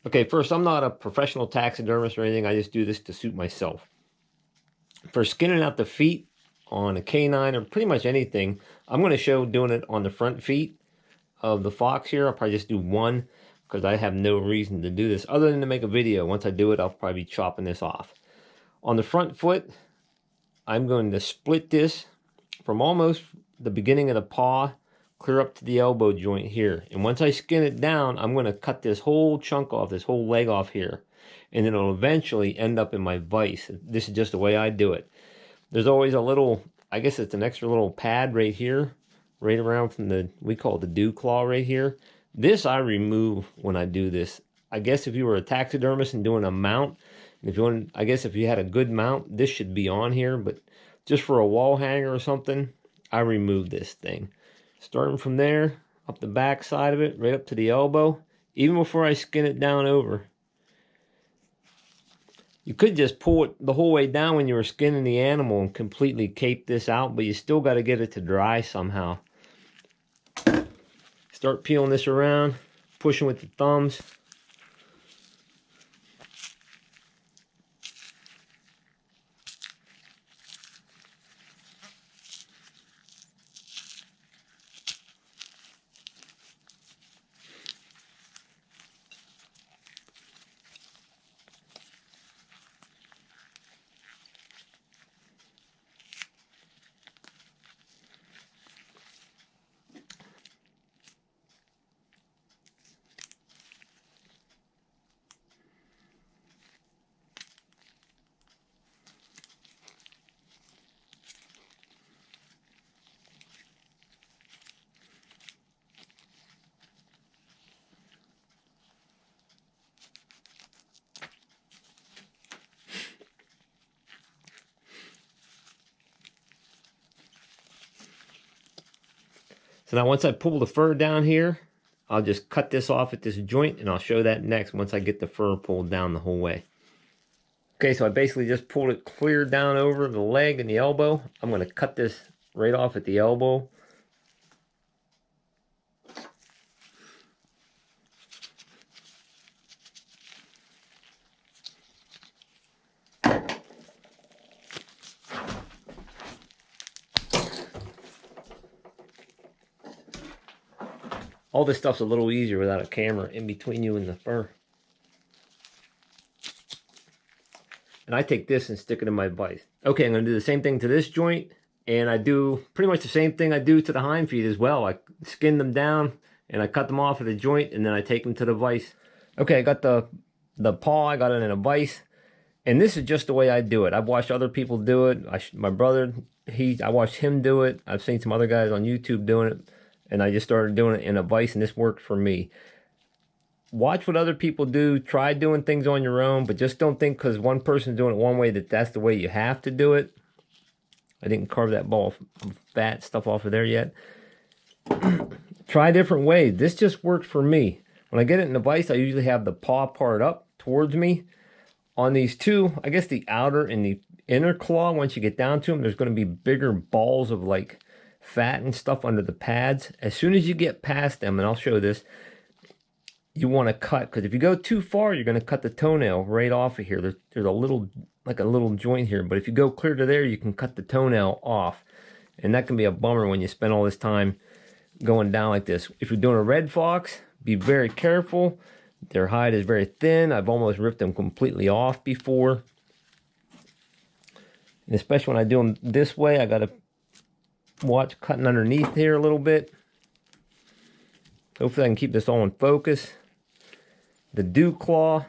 Okay, first, I'm not a professional taxidermist or anything. I just do this to suit myself. For skinning out the feet on a canine or pretty much anything, I'm going to show doing it on the front feet of the fox here. I'll probably just do one because I have no reason to do this other than to make a video. Once I do it, I'll probably be chopping this off. On the front foot, I'm going to split this from almost the beginning of the paw clear up to the elbow joint here. And once I skin it down, I'm going to cut this whole chunk off, this whole leg off here. And then it'll eventually end up in my vise. This is just the way I do it. There's always a little, I guess it's an extra little pad right here, right around from the, we call it the dew claw right here. This I remove when I do this. I guess if you were a taxidermist and doing a mount, if you want, I guess if you had a good mount, this should be on here, but just for a wall hanger or something, I remove this thing. Starting from there, up the back side of it, right up to the elbow, even before I skin it down over. You could just pull it the whole way down when you were skinning the animal and completely cape this out, but you still got to get it to dry somehow. Start peeling this around, pushing with the thumbs. So now once I pull the fur down here, I'll just cut this off at this joint, and I'll show that next once I get the fur pulled down the whole way. Okay, so I basically just pulled it clear down over the leg and the elbow. I'm going to cut this right off at the elbow. All this stuff's a little easier without a camera in between you and the fur. And I take this and stick it in my vise. Okay, I'm going to do the same thing to this joint. And I do pretty much the same thing I do to the hind feet as well. I skin them down and I cut them off at the joint, and then I take them to the vise. Okay, I got the paw, I got it in a vise. And this is just the way I do it. I've watched other people do it. My brother, I watched him do it. I've seen some other guys on YouTube doing it. And I just started doing it in a vise, and this worked for me. Watch what other people do. Try doing things on your own, but just don't think because one person's doing it one way that that's the way you have to do it. I didn't carve that ball of fat stuff off of there yet. Try different ways. This just worked for me. When I get it in the vise, I usually have the paw part up towards me. On these two, I guess the outer and the inner claw, once you get down to them, there's going to be bigger balls of like fat and stuff under the pads. As soon as you get past them, and I'll show this, you want to cut, because if you go too far, you're going to cut the toenail right off of here. There's a little, like a little joint here, but if you go clear to there, you can cut the toenail off, and that can be a bummer when you spend all this time going down like this. If you're doing a red fox, be very careful. Their hide is very thin. I've almost ripped them completely off before, and especially when I do them this way, I got to watch cutting underneath here a little bit. Hopefully I can keep this all in focus. The dew claw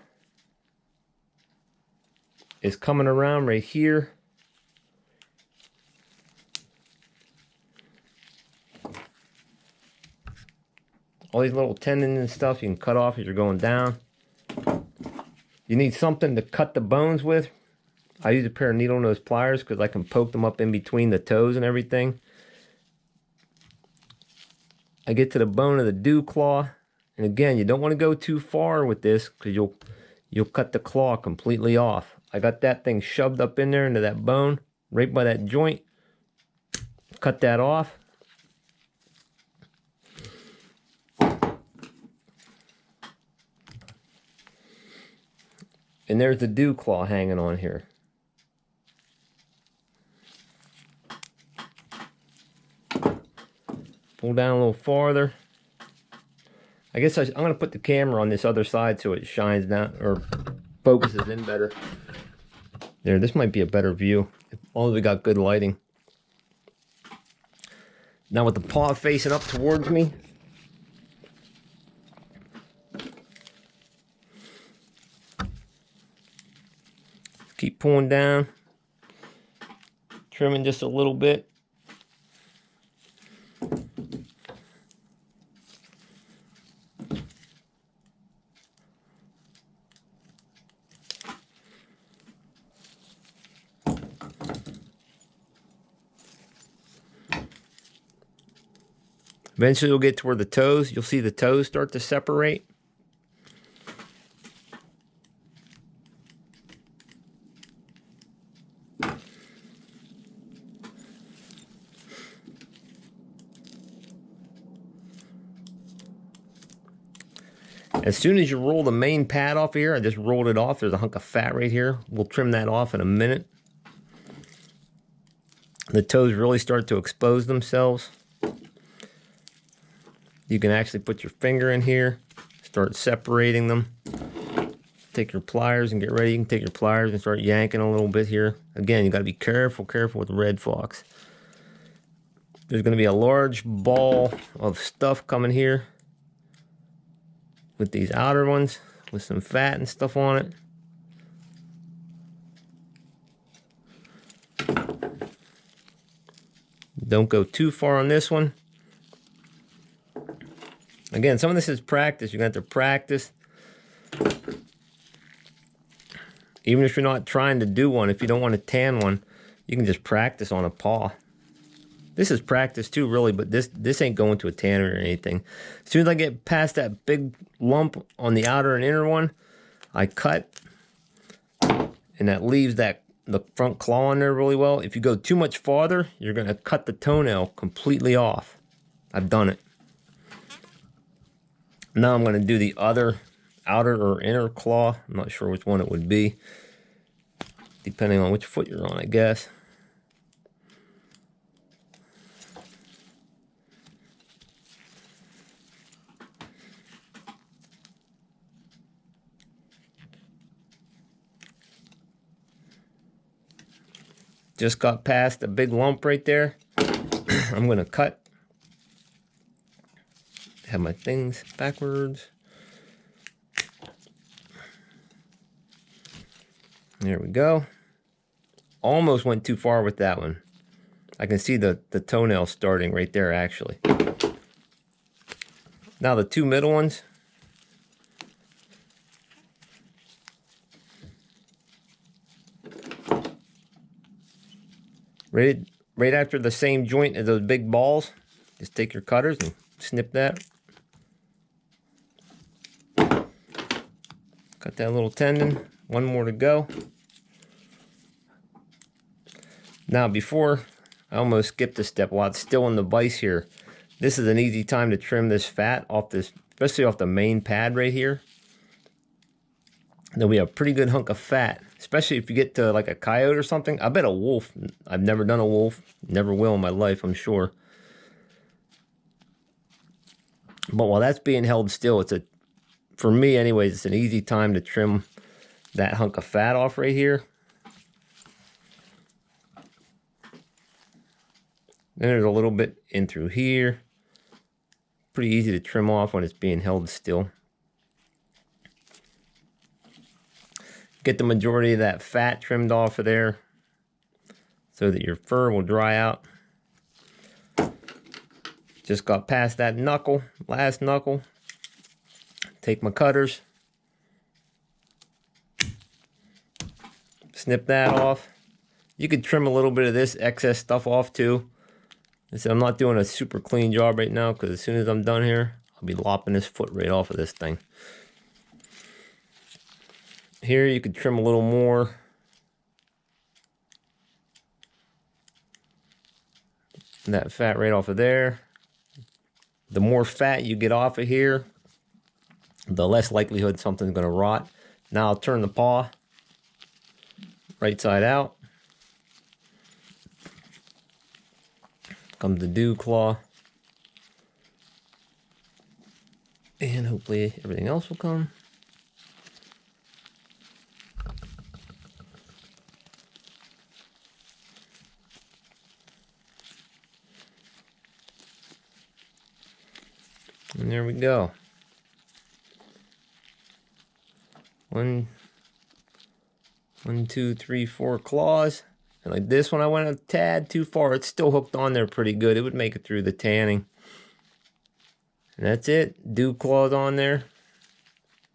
is coming around right here. All these little tendons and stuff you can cut off as you're going down. You need something to cut the bones with. I use a pair of needle nose pliers because I can poke them up in between the toes and everything. I get to the bone of the dew claw, and again, you don't want to go too far with this because you'll cut the claw completely off. I got that thing shoved up in there into that bone, right by that joint. Cut that off. And there's the dew claw hanging on here. Pull down a little farther. I guess I'm going to put the camera on this other side so it shines down or focuses in better. There, this might be a better view. As long as we got good lighting. Now with the paw facing up towards me, keep pulling down, trimming just a little bit. Eventually you'll get to where the toes, you'll see the toes start to separate. As soon as you roll the main pad off here, I just rolled it off. There's a hunk of fat right here. We'll trim that off in a minute. The toes really start to expose themselves. You can actually put your finger in here, start separating them. Take your pliers and get ready. You can take your pliers and start yanking a little bit here. Again, you got to be careful with red fox. There's going to be a large ball of stuff coming here with these outer ones with some fat and stuff on it. Don't go too far on this one. Again, some of this is practice. You're going to have to practice. Even if you're not trying to do one, if you don't want to tan one, you can just practice on a paw. This is practice too, really, but this ain't going to a tanner or anything. As soon as I get past that big lump on the outer and inner one, I cut, and that leaves the front claw on there really well. If you go too much farther, you're going to cut the toenail completely off. I've done it. Now I'm going to do the other outer or inner claw. I'm not sure which one it would be, depending on which foot you're on, I guess. Just got past a big lump right there. I'm going to cut. Have my things backwards. There we go. Almost went too far with that one. I can see the toenail starting right there, actually. Now the two middle ones. Right after the same joint as those big balls, just take your cutters and snip that. Cut that little tendon. One more to go. Now before, I almost skipped a step while it's still in the vise here. This is an easy time to trim this fat off this, especially off the main pad right here. There'll be a pretty good hunk of fat, especially if you get to like a coyote or something. I bet a wolf. I've never done a wolf. Never will in my life, I'm sure. But while that's being held still, for me anyways, it's an easy time to trim that hunk of fat off right here. Then there's a little bit in through here. Pretty easy to trim off when it's being held still. Get the majority of that fat trimmed off of there so that your fur will dry out. Just got past that knuckle, last knuckle. Take my cutters. Snip that off. You could trim a little bit of this excess stuff off too. I'm not doing a super clean job right now because as soon as I'm done here, I'll be lopping this foot right off of this thing. Here you could trim a little more. That fat right off of there. The more fat you get off of here, the less likelihood something's going to rot. Now I'll turn the paw right side out. Comes the dew claw. And hopefully everything else will come. And there we go. One, 2, 3, 4 claws. And like this one, I went a tad too far. It's still hooked on there pretty good. It would make it through the tanning. And that's it. Dew claws on there.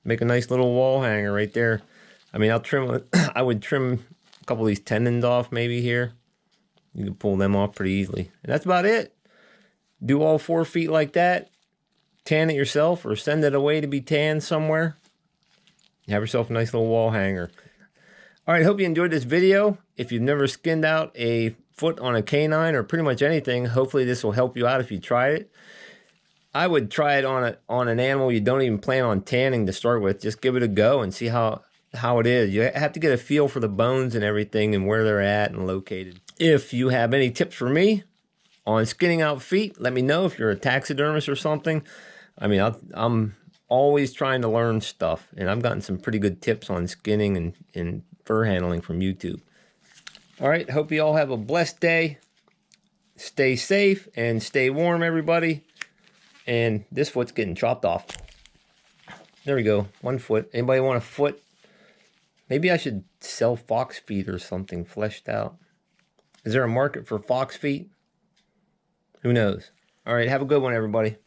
Make a nice little wall hanger right there. I mean, I'll trim. I would trim a couple of these tendons off maybe here. You can pull them off pretty easily. And that's about it. Do all 4 feet like that. Tan it yourself or send it away to be tanned somewhere. Have yourself a nice little wall hanger. All right, hope you enjoyed this video. If you've never skinned out a foot on a canine or pretty much anything, hopefully this will help you out if you try it. I would try it on an animal you don't even plan on tanning to start with. Just give it a go and see how it is. You have to get a feel for the bones and everything and where they're at and located. If you have any tips for me on skinning out feet, let me know. If you're a taxidermist or something, I mean, I'm always trying to learn stuff, and I've gotten some pretty good tips on skinning and fur handling from YouTube. All right, hope you all have a blessed day. Stay safe and stay warm, everybody. And this foot's getting chopped off. There we go, 1 foot. Anybody want a foot? Maybe I should sell fox feet or something fleshed out. Is there a market for fox feet? Who knows? All right, have a good one, everybody.